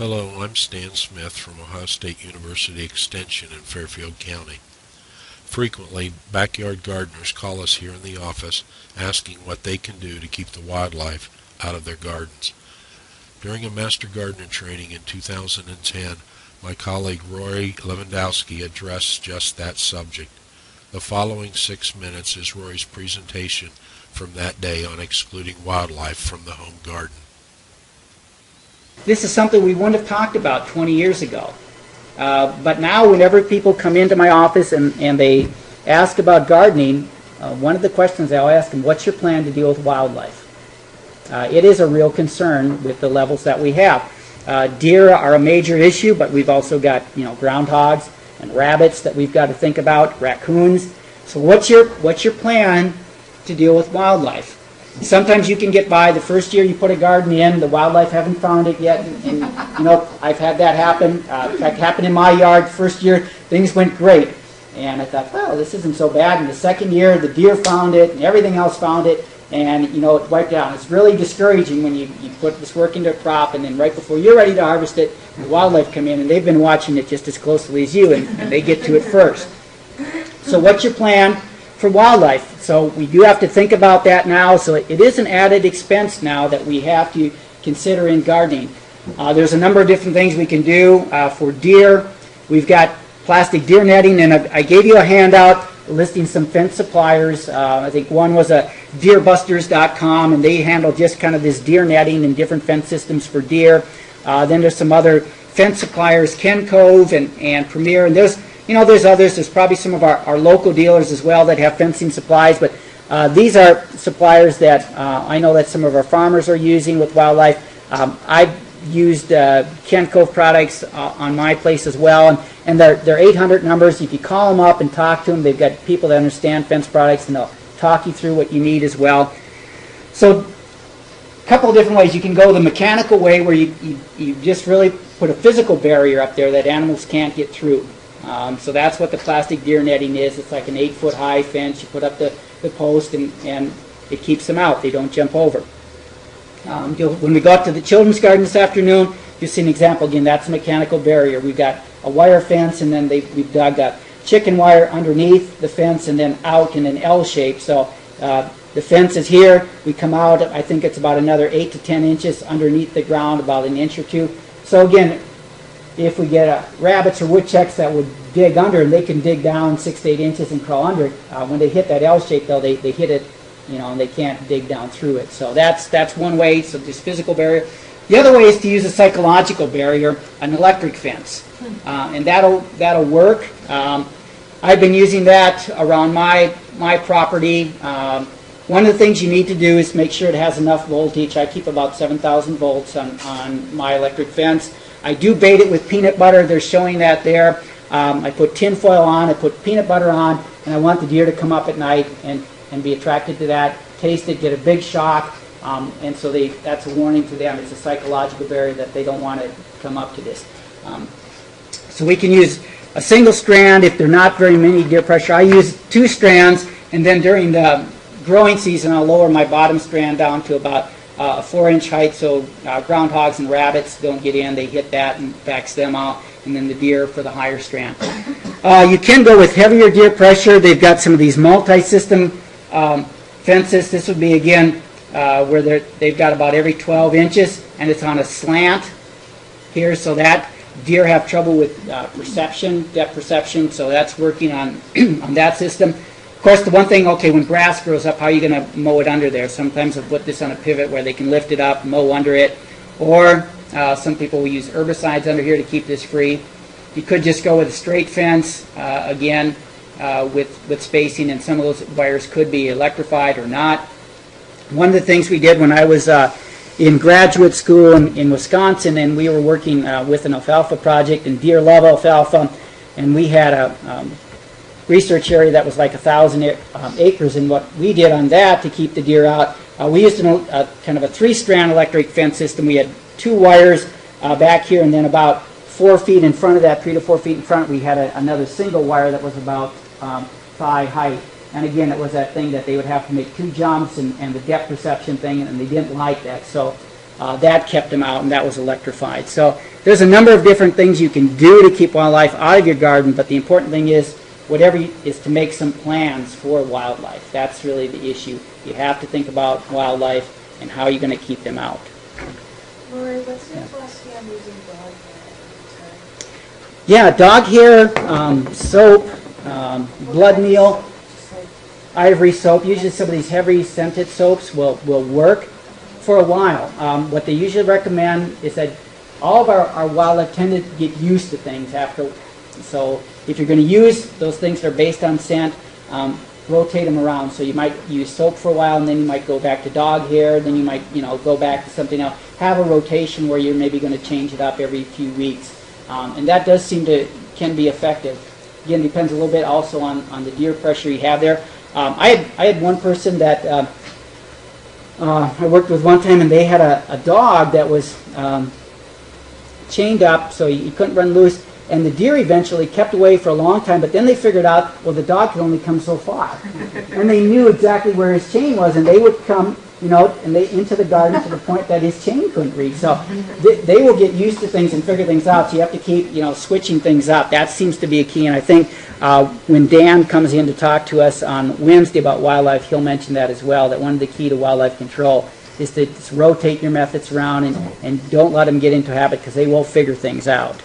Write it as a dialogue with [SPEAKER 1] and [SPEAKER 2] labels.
[SPEAKER 1] Hello, I'm Stan Smith from Ohio State University Extension in Fairfield County. Frequently, backyard gardeners call us here in the office asking what they can do to keep the wildlife out of their gardens. During a Master Gardener training in 2010, my colleague Rory Lewandowski addressed just that subject. The following 6 minutes is Rory's presentation from that day on excluding wildlife from the home garden.
[SPEAKER 2] This is something we wouldn't have talked about 20 years ago. But now whenever people come into my office and they ask about gardening, one of the questions I'll ask them, what's your plan to deal with wildlife? It is a real concern with the levels that we have. Deer are a major issue, but we've also got groundhogs and rabbits that we've got to think about, raccoons. So what's your plan to deal with wildlife? Sometimes you can get by. The first year you put a garden in, the wildlife haven't found it yet. And I've had that happen. In fact, it happened in my yard. First year, things went great. And I thought, well, this isn't so bad. And the second year, the deer found it, and everything else found it. And, it wiped out. It's really discouraging when you put this work into a crop, and then right before you're ready to harvest it, the wildlife come in, and they've been watching it just as closely as you, and they get to it first. So what's your plan for wildlife? So we do have to think about that now. So it is an added expense now that we have to consider in gardening. There's a number of different things we can do. For deer, we've got plastic deer netting, and I gave you a handout listing some fence suppliers. I think one was a deerbusters.com, and they handle just kind of this deer netting and different fence systems for deer. Then there's some other fence suppliers, Ken Cove and Premier, and there's others. There's probably some of our local dealers as well that have fencing supplies, but these are suppliers that I know that some of our farmers are using with wildlife. I've used Ken Cove products on my place as well, and they're 800 numbers. If you call them up and talk to them, they've got people that understand fence products, and they'll talk you through what you need as well. So a couple of different ways. You can go the mechanical way, where you just really put a physical barrier up there that animals can't get through. So that's what the plastic deer netting is. It's like an 8-foot high fence. You put up the post, and it keeps them out. They don't jump over. When we go out to the children's garden this afternoon, you see an example. Again, that's a mechanical barrier. We've got a wire fence, and then we've dug a chicken wire underneath the fence and then out in an L shape. So the fence is here. We come out, I think it's about another 8 to 10 inches underneath the ground, about an inch or two. So again, if we get rabbits or woodchucks that would dig under, and they can dig down 6 to 8 inches and crawl under it, when they hit that L shape, though, they hit it, and they can't dig down through it. So that's one way, so this physical barrier. The other way is to use a psychological barrier, an electric fence, and that'll work. I've been using that around my property. One of the things you need to do is make sure it has enough voltage. I keep about 7,000 volts on my electric fence. I do bait it with peanut butter. They're showing that there. I put tin foil on, I put peanut butter on, and I want the deer to come up at night and be attracted to that, taste it, get a big shock, and so that's a warning to them. It's a psychological barrier that they don't want to come up to this. So we can use a single strand if there are not very many deer pressure. I use 2 strands, and then during the growing season I'll lower my bottom strand down to about a 4-inch height, so groundhogs and rabbits don't get in. They hit that and backs them out, and then the deer for the higher strand. You can go with heavier deer pressure. They've got some of these multi-system fences. This would be, again, where they've got about every 12 inches, and it's on a slant here, so that deer have trouble with depth perception, so that's working on, on that system. Of course, the one thing, when grass grows up, how are you going to mow it under there? Sometimes I'll put this on a pivot where they can lift it up, mow under it, or some people will use herbicides under here to keep this free. You could just go with a straight fence, again, with spacing, and some of those wires could be electrified or not. One of the things we did when I was in graduate school in Wisconsin, and we were working with an alfalfa project, and deer love alfalfa, and we had a research area that was like 1,000 acres, and what we did on that to keep the deer out, we used a kind of a 3-strand electric fence system. We had 2 wires back here, and then about 4 feet in front of that, 3 to 4 feet in front, we had another single wire that was about thigh height. And again, it was that thing that they would have to make 2 jumps and the depth perception thing, and they didn't like that. So that kept them out, and that was electrified. So there's a number of different things you can do to keep wildlife out of your garden, but the important thing is is to make some plans for wildlife. That's really the issue. You have to think about wildlife and how you're going to keep them out.
[SPEAKER 3] Lori, what's your philosophy on using dog hair?
[SPEAKER 2] Yeah, dog hair, soap, blood meal, ivory soap. Usually some of these heavy scented soaps will work for a while. What they usually recommend is that all of our wildlife tend to get used to things after. So if you're going to use those things that are based on scent, rotate them around. So you might use soap for a while, and then you might go back to dog hair, then you might go back to something else. Have a rotation where you're maybe going to change it up every few weeks. And that does can be effective. Again, depends a little bit also on the deer pressure you have there. I had one person that I worked with one time, and they had a dog that was chained up, so he couldn't run loose. And the deer eventually kept away for a long time, but then they figured out, well, the dog could only come so far. And they knew exactly where his chain was, and they would come, into the garden to the point that his chain couldn't reach. So they will get used to things and figure things out, so you have to keep, switching things up. That seems to be a key, and I think when Dan comes in to talk to us on Wednesday about wildlife, he'll mention that as well, that one of the key to wildlife control is to just rotate your methods around and don't let them get into a habit, because they will figure things out.